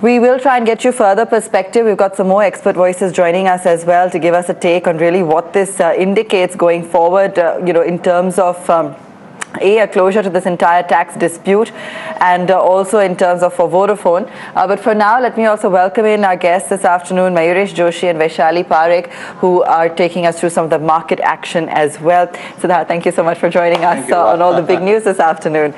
We will try and get you further perspective. We've got some more expert voices joining us as well to give us a take on really what this indicates going forward, in terms of a closure to this entire tax dispute, and also in terms of for Vodafone. But for now, let me also welcome in our guests this afternoon, Mayuresh, Joshi and Vaishali Parekh, who are taking us through some of the market action as well. Siddharth, thank you so much for joining us on all the big news this afternoon.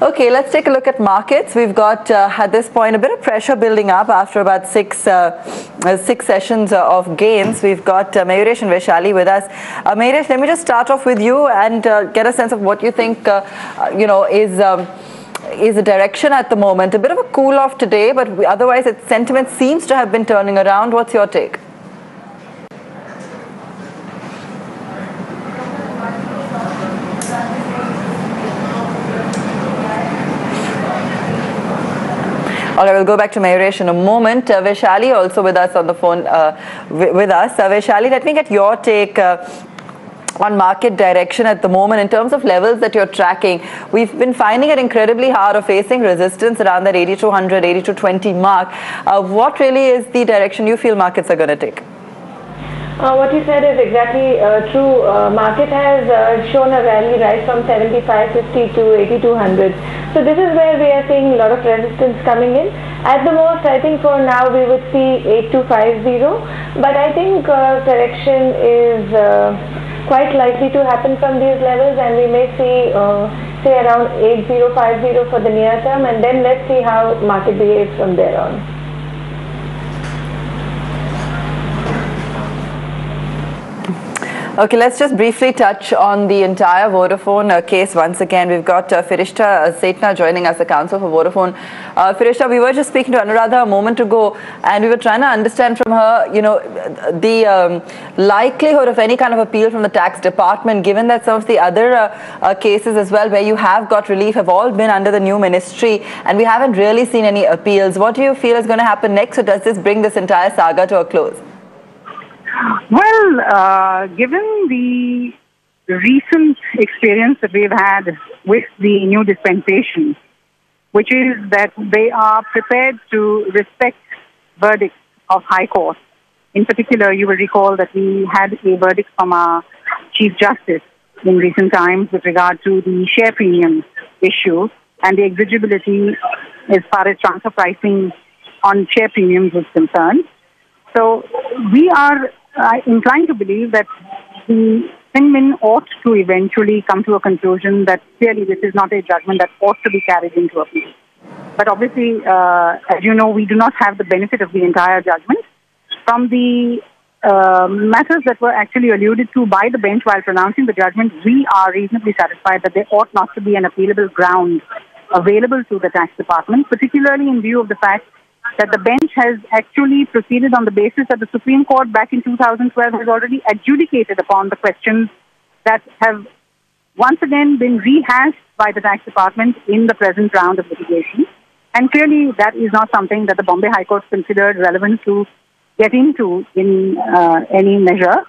Okay, let's take a look at markets. We've got, at this point, a bit of pressure building up after about six sessions of gains. We've got Mayuresh and Vaishali with us. Mayuresh, let me just start off with you and get a sense of what you think, is the direction at the moment. A bit of a cool off today, but otherwise its sentiment seems to have been turning around. What's your take? All right, we'll go back to Mayuresh in a moment. Vaishali also with us on the phone with us. Vaishali, let me get your take on market direction at the moment in terms of levels that you're tracking. We've been finding it incredibly hard or facing resistance around that 8200, 8220 mark. What really is the direction you feel markets are going to take? What you said is exactly true. Market has shown a rally right from 75.50 to 8200. So this is where we are seeing a lot of resistance coming in. At the most, I think for now we would see 8250. But I think correction is quite likely to happen from these levels, and we may see say around 8050 for the near term, and then let's see how market behaves from there on. Okay, let's just briefly touch on the entire Vodafone case once again. We've got Firishta Setna joining us, the counsel for Vodafone. Firishta, we were just speaking to Anuradha a moment ago, and we were trying to understand from her, the likelihood of any kind of appeal from the tax department, given that some of the other cases as well where you have got relief have all been under the new ministry, and we haven't really seen any appeals. What do you feel is going to happen next, or does this bring this entire saga to a close? Well, given the recent experience that we've had with the new dispensation, which is that they are prepared to respect verdicts of High Court. In particular, you will recall that we had a verdict from our Chief Justice in recent times with regard to the share premium issue and the exigibility as far as transfer pricing on share premiums is concerned. So we are inclined to believe that the Finmin ought to eventually come to a conclusion that clearly this is not a judgment that ought to be carried into appeal. But obviously, as you know, we do not have the benefit of the entire judgment. From the matters that were actually alluded to by the bench while pronouncing the judgment, we are reasonably satisfied that there ought not to be an appealable ground available to the tax department, particularly in view of the fact that the bench has actually proceeded on the basis that the Supreme Court back in 2012 has already adjudicated upon the questions that have once again been rehashed by the tax department in the present round of litigation. And clearly that is not something that the Bombay High Court considered relevant to get into in any measure.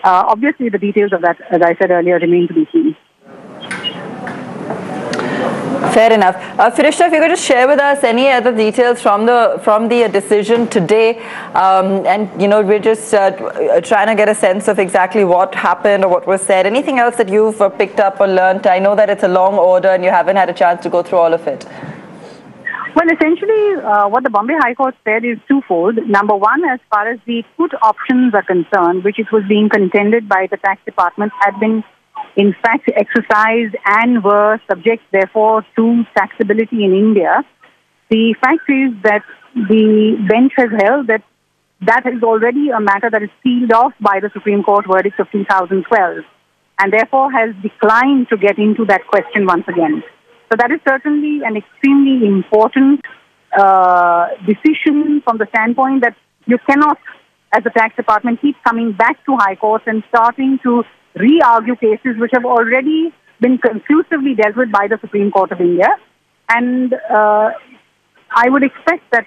Obviously the details of that, as I said earlier, remain to be seen. Fair enough. Firishta, if you could just share with us any other details from the decision today, and we're just trying to get a sense of exactly what happened or what was said. Anything else that you've picked up or learned? I know that it's a long order and you haven't had a chance to go through all of it. Well, essentially, what the Bombay High Court said is twofold. Number one, as far as the put options are concerned, which it was being contended by the tax department, had been in fact exercised and were subject, therefore, to taxability in India. The fact is that the bench has held that that is already a matter that is sealed off by the Supreme Court verdict of 2012, and therefore has declined to get into that question once again. So that is certainly an extremely important decision from the standpoint that you cannot, as the tax department, keep coming back to High Courts and starting to re-argue cases which have already been conclusively dealt with by the Supreme Court of India. And I would expect that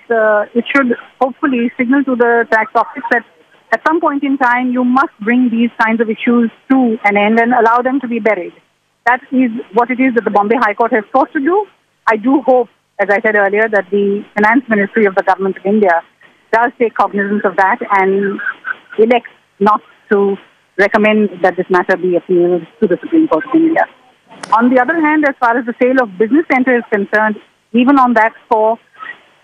it should hopefully signal to the tax office that at some point in time you must bring these kinds of issues to an end and allow them to be buried. That is what it is that the Bombay High Court has sought to do. I do hope, as I said earlier, that the Finance Ministry of the Government of India does take cognizance of that and elects not to recommend that this matter be appealed to the Supreme Court of India. On the other hand, as far as the sale of business center is concerned, even on that score,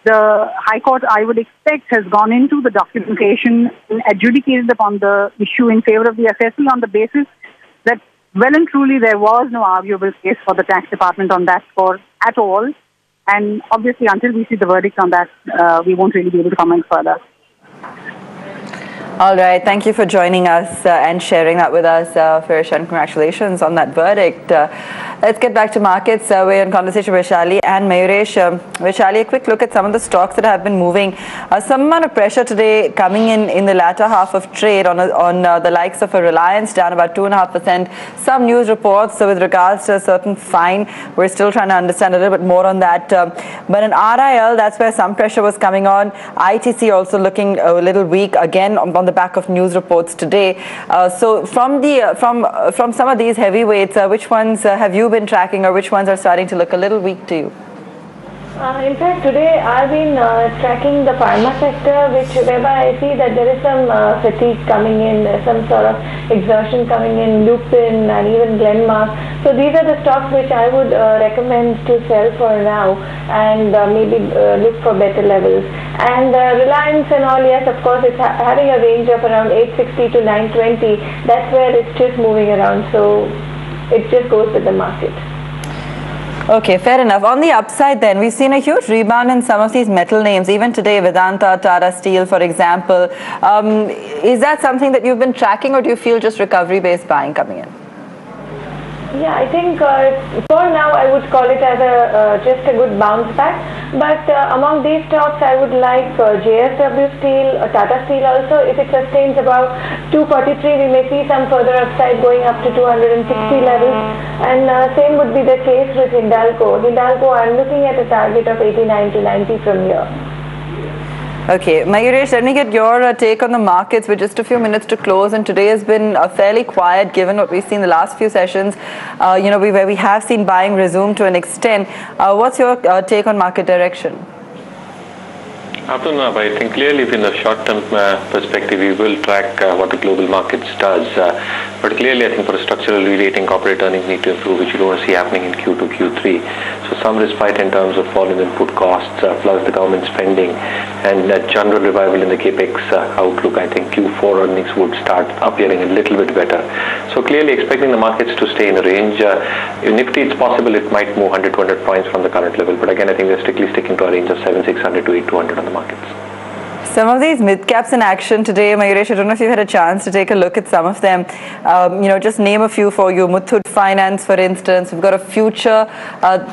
the High Court, I would expect, has gone into the documentation and adjudicated upon the issue in favor of the assessee on the basis that well and truly there was no arguable case for the tax department on that score at all. And obviously, until we see the verdict on that, we won't really be able to comment further. All right. Thank you for joining us and sharing that with us, Mayuresh, and congratulations on that verdict. Let's get back to markets. We're in conversation with Vaishali and Mayuresh. Vaishali, a quick look at some of the stocks that have been moving. Some amount of pressure today coming in the latter half of trade on the likes of a Reliance, down about 2.5%. Some news reports with regards to a certain fine. We're still trying to understand a little bit more on that. But in RIL, that's where some pressure was coming on. ITC also looking a little weak again on the back of news reports today. So from some of these heavyweights, which ones have you been tracking, or which ones are starting to look a little weak to you? In fact, today I've been tracking the pharma sector, whereby I see that there is some fatigue coming in, some sort of exertion coming in, Lupin and even Glenmark. So these are the stocks which I would recommend to sell for now and maybe look for better levels. And Reliance and all, yes, of course, it's having a range of around 860 to 920. That's where it's just moving around. So it just goes with the market. Okay, fair enough. On the upside then, we've seen a huge rebound in some of these metal names. Even today, Vedanta, Tata Steel, for example. Is that something that you've been tracking, or do you feel just recovery-based buying coming in? Yeah, I think for now I would call it as just a good bounce back. But among these stocks, I would like JSW Steel, Tata Steel also. If it sustains about 243, we may see some further upside going up to 260 levels. And same would be the case with Hindalco. Hindalco, I'm looking at a target of 89 to 90 from here. Okay, Mayuresh, let me get your take on the markets with just a few minutes to close. And today has been fairly quiet given what we've seen the last few sessions, where we have seen buying resume to an extent. What's your take on market direction? Afternoon, I think clearly in the short-term perspective, we will track what the global markets does. But clearly, I think for a structural re-rating, corporate earnings need to improve, which you don't see happening in Q2, Q3. So some respite in terms of fall in input costs, plus the government spending, and a general revival in the capex outlook. I think Q4 earnings would start appearing a little bit better. So clearly expecting the markets to stay in a range. Nifty, it's possible it might move 100, 200 points from the current level. But again, I think we're strictly sticking to a range of 7,600 to 8,200 on the markets. Some of these mid-caps in action today, Mayuresh, I don't know if you've had a chance to take a look at some of them. Just name a few for you. Muthoot Finance, for instance. We've got a future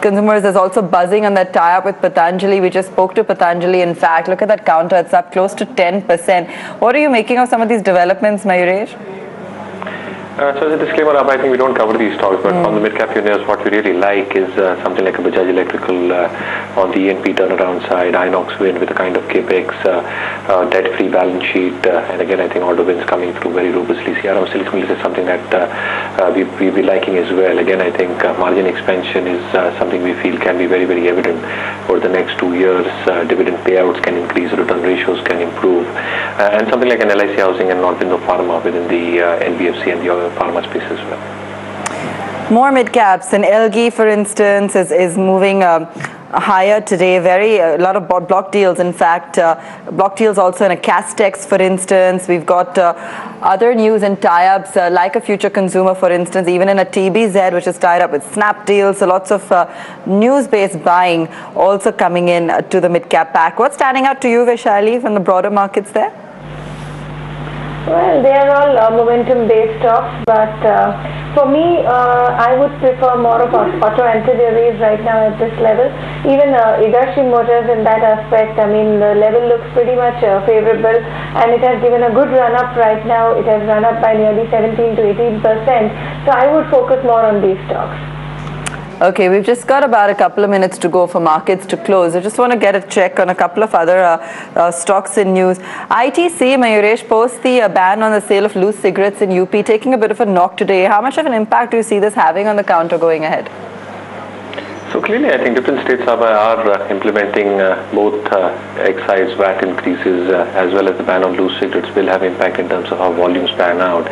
consumers. There's also buzzing on that tie-up with Patanjali. We just spoke to Patanjali. In fact, look at that counter. It's up close to 10%. What are you making of some of these developments, Mayuresh? So as a disclaimer, I think we don't cover these stocks, but on the mid-cap universe, what we really like is something like a Bajaj Electrical on the E&P turnaround side, Inox Wind with a kind of capex, debt-free balance sheet, and again, I think order wins coming through very robustly. CRM Silicon is something that we'll be liking as well. Again, I think margin expansion is something we feel can be very, very evident over the next 2 years. Dividend payouts can increase, return ratios can improve, and something like an LIC Housing and Norbindo Pharma within the NBFC and the pharma space as well. More mid-caps, and LG, for instance, is moving higher today. A lot of block deals, in fact. Block deals also in a Castex, for instance. We've got other news and tie-ups like a future consumer, for instance, even in a TBZ, which is tied up with Snap deals. So lots of news-based buying also coming in to the mid-cap pack. What's standing out to you, Vaishali, from the broader markets there? Well, they are all momentum-based stocks, but for me, I would prefer more of auto ancillaries right now at this level. Even Higashi Motors in that aspect, I mean, the level looks pretty much favorable, and it has given a good run-up right now. It has run up by nearly 17 to 18%. So I would focus more on these stocks. Okay, we've just got about a couple of minutes to go for markets to close. I just want to get a check on a couple of other stocks in news. ITC, Mayuresh, post the ban on the sale of loose cigarettes in UP, taking a bit of a knock today. How much of an impact do you see this having on the counter going ahead? So clearly, I think different states are implementing both excise VAT increases as well as the ban on loose cigarettes will have impact in terms of how volumes pan out.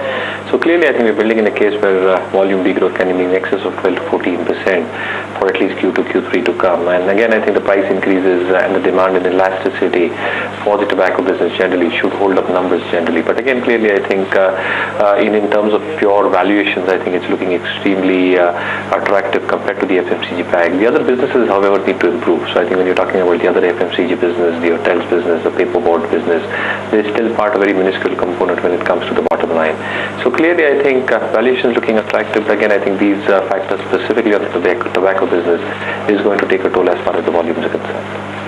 So clearly, I think we're building in a case where volume degrowth can be in excess of 12 to 14% for at least Q2, Q3 to come. And again, I think the price increases and the demand and elasticity for the tobacco business generally should hold up numbers generally. But again, clearly, I think in terms of pure valuations, I think it's looking extremely attractive compared to the FMCG bag. The other businesses, however, need to improve. So I think when you're talking about the other FMCG business, the hotels business, the paperboard business, they're still part, a very minuscule component when it comes to the bottom line. So clearly, I think valuations looking attractive. But again, I think these factors specifically on the tobacco business is going to take a toll as far as the volumes are concerned.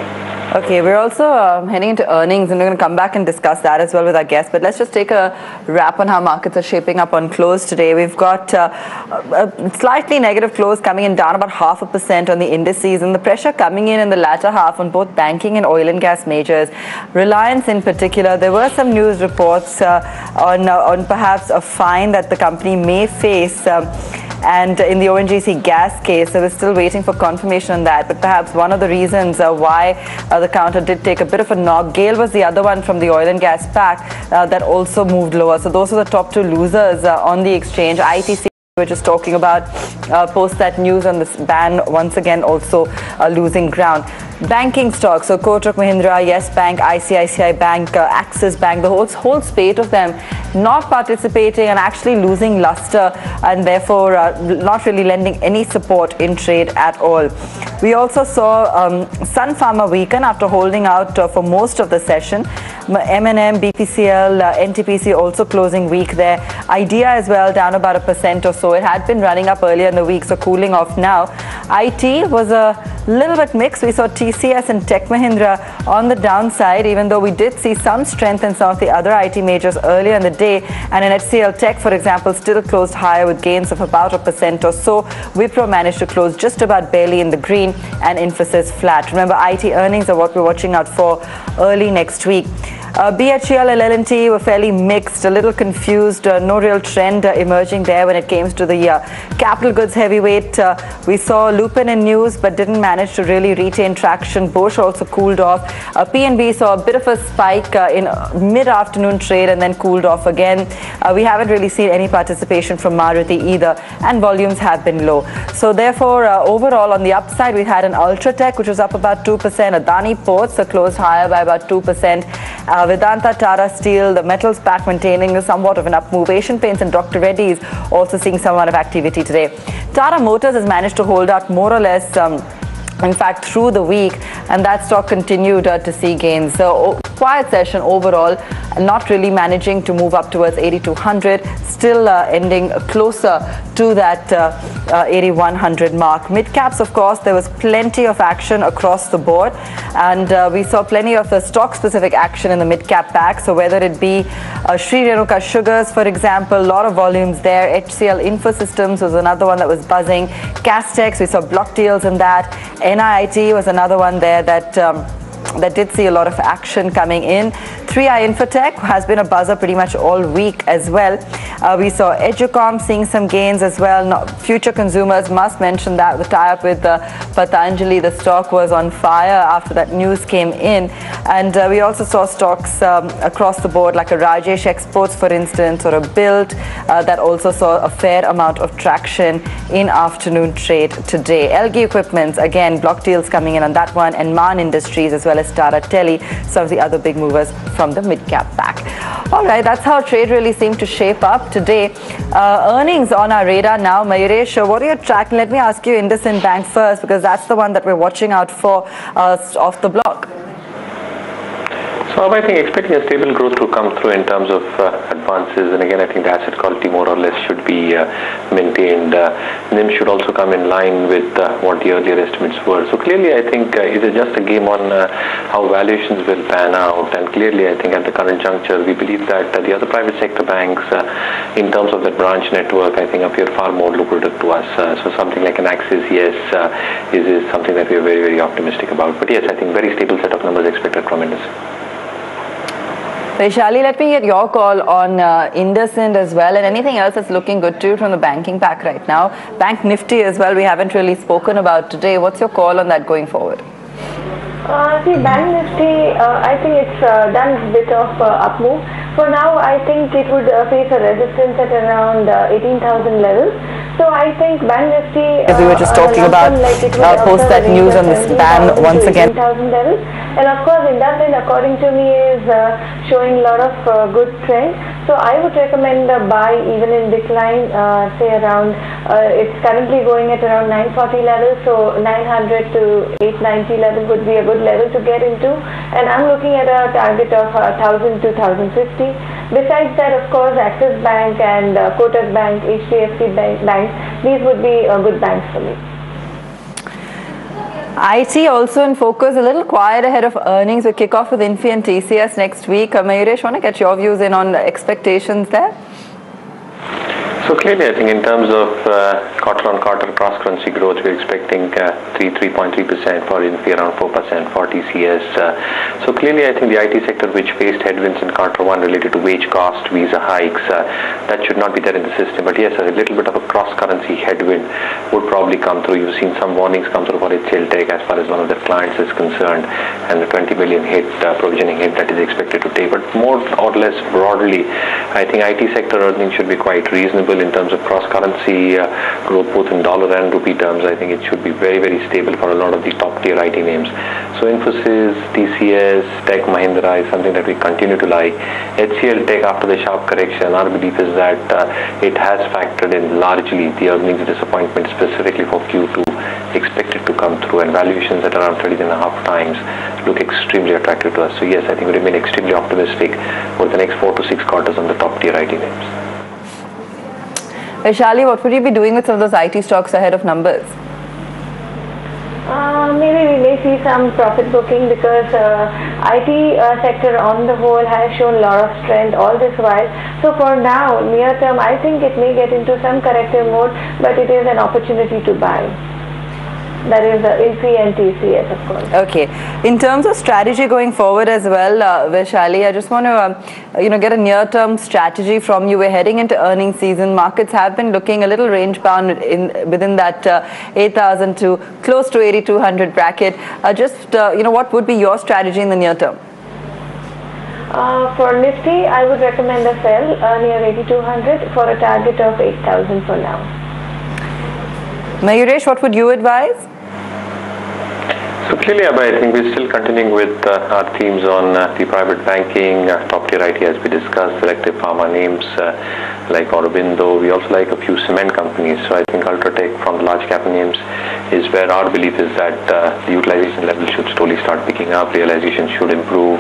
Okay, we're also heading into earnings, and we're going to come back and discuss that as well with our guests. But let's just take a wrap on how markets are shaping up on close today. We've got a slightly negative close coming in, down about 0.5% on the indices, and the pressure coming in the latter half on both banking and oil and gas majors. Reliance in particular, there were some news reports on perhaps a fine that the company may face. And in the ONGC gas case, so we're still waiting for confirmation on that. But perhaps one of the reasons why the counter did take a bit of a knock. GAIL was the other one from the oil and gas pack that also moved lower. So those are the top two losers on the exchange. ITC, we're just talking about post that news on this ban, once again also losing ground. Banking stocks, so Kotak Mahindra, Yes Bank, ICICI Bank, Axis Bank, the whole spate of them not participating and actually losing luster, and therefore not really lending any support in trade at all. We also saw Sun Pharma weaken after holding out for most of the session. M&M, BPCL, NTPC also closing weak there. Idea as well down about 1% or so. It had been running up earlier in the week, so cooling off now. IT was a little bit mixed. We saw TCS and Tech Mahindra on the downside, even though we did see some strength in some of the other IT majors earlier in the day. And in HCL Tech, for example, still closed higher with gains of about 1% or so. Wipro managed to close just about barely in the green, and Infosys flat. Remember, IT earnings are what we're watching out for early next week. BHEL and L&T were fairly mixed, a little confused, no real trend emerging there when it came to the capital goods heavyweight. We saw Lupin in news but didn't manage to really retain traction. Bosch also cooled off. P&B saw a bit of a spike in mid-afternoon trade and then cooled off again. We haven't really seen any participation from Maruti either, and volumes have been low. So therefore, overall on the upside, we had an Ultratech, which was up about 2%. Adani Ports closed higher by about 2%. Vedanta, Tata Steel, the metals pack maintaining somewhat of an up move. Asian Paints and Dr. Reddy's also seeing some amount of activity today. Tata Motors has managed to hold out more or less in fact through the week, and that stock continued to see gains. So quiet session overall, not really managing to move up towards 8200, still ending closer to that 8100 mark. Mid caps, of course, there was plenty of action across the board, and we saw plenty of the stock specific action in the mid cap pack. So whether it be Sri Renuka Sugars, for example, a lot of volumes there. HCL Infosystems was another one that was buzzing. Castex, we saw block deals in that. NIIT was another one there that did see a lot of action coming in. 3i Infotech has been a buzzer pretty much all week as well. We saw Educom seeing some gains as well. Future Consumers, must mention that the tie-up with Patanjali, the stock was on fire after that news came in. And we also saw stocks across the board like a Rajesh Exports, for instance, or a Build that also saw a fair amount of traction in afternoon trade today. LG Equipments, again, block deals coming in on that one, and Man Industries as well as Tata Tele, some of the other big movers from the mid-cap pack. All right, that's how trade really seemed to shape up today. Earnings on our radar now. Mayuresh, what are you tracking? Let me ask you IndusInd Bank first, because that's the one that we're watching out for off the block. So I think expecting a stable growth to come through in terms of advances, and again I think the asset quality more or less should be maintained. NIM should also come in line with what the earlier estimates were. So clearly I think it is just a game on how valuations will pan out, and clearly I think at the current juncture we believe that the other private sector banks in terms of that branch network I think appear far more lucrative to us. So something like an Axis, yes, is something that we are very, very optimistic about. But yes, I think very stable set of numbers expected from IndusInd. Vaishali, let me get your call on IndusInd as well, and anything else that's looking good too from the banking pack right now. Bank Nifty as well, we haven't really spoken about today. What's your call on that going forward? See, Bank Nifty, I think it's done a bit of up move. For now, I think it would face a resistance at around 18,000 levels. So I think Bank Nifty, as we were just talking about, post that news on this ban once again. 18,000 levels. And of course, IndusInd, according to me, is showing a lot of good trend. So I would recommend a buy even in decline, say around, it's currently going at around 940 levels, so 900 to 890 level would be a good level to get into. And I'm looking at a target of 1,000 to 1,050. Besides that, of course, Axis Bank and Kotak Bank, HDFC Bank, these would be good banks for me. IT also in focus, a little quiet ahead of earnings. We kick off with Infi and TCS next week. Mayuresh, want to get your views in on the expectations there? So clearly, I think in terms of quarter-on-quarter cross-currency growth, we're expecting 3.3% for Infi, around 4% for TCS. So clearly, I think the IT sector, which faced headwinds in quarter one related to wage cost, visa hikes, that should not be there in the system. But yes, a little bit of a cross-currency headwind would probably come through. You've seen some warnings come through for HCL Tech as far as one of their clients is concerned, and the 20 billion hit, provisioning hit that is expected to take. But more or less broadly, I think IT sector earnings should be quite reasonable in terms of cross-currency growth, both in dollar and rupee terms. I think it should be very, very stable for a lot of the top-tier IT names. So Infosys, TCS, Tech Mahindra is something that we continue to like. HCL Tech, after the sharp correction, our belief is that it has factored in largely the earnings disappointment, specifically for Q2, expected to come through, and valuations at around 13.5 times look extremely attractive to us. So yes, I think we remain extremely optimistic for the next 4 to 6 quarters on the top-tier IT names. Vaishali, what would you be doing with some of those IT stocks ahead of numbers? Maybe we may see some profit booking because IT sector on the whole has shown a lot of strength all this while. So for now, near term, I think it may get into some corrective mode, but it is an opportunity to buy. That is the Infi and TCS, of course. Okay. In terms of strategy going forward as well, Vaishali, I just want to, get a near-term strategy from you. We're heading into earnings season. Markets have been looking a little range-bound within that 8,000 to close to 8,200 bracket. What would be your strategy in the near term? For Nifty, I would recommend a sell near 8,200 for a target of 8,000 for now. Mayuresh, what would you advise? So clearly, I think we're still continuing with our themes on the private banking, top-tier IT as we discussed, selective pharma names like Aurobindo. We also like a few cement companies. So I think Ultratech from the large cap names is where our belief is that the utilization level should slowly start picking up, realization should improve.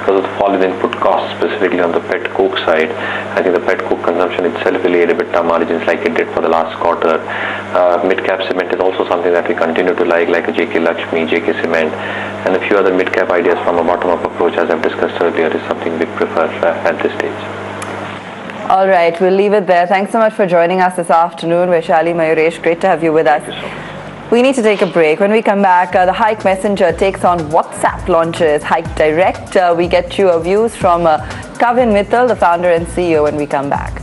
Because of the fall in input costs, specifically on the pet coke side, I think the pet coke consumption itself will aid EBITDA margins like it did for the last quarter. Mid-cap cement is also something that we continue to like a JK Lakshmi, JK Cement, and a few other mid-cap ideas from a bottom-up approach, as I've discussed earlier, is something we prefer at this stage. All right, we'll leave it there. Thanks so much for joining us this afternoon. Vaishali, Mayuresh, great to have you with us. We need to take a break. When we come back, the Hike Messenger takes on WhatsApp launches. Hike Direct, we get your views from Kavin Mittal, the founder and CEO, when we come back.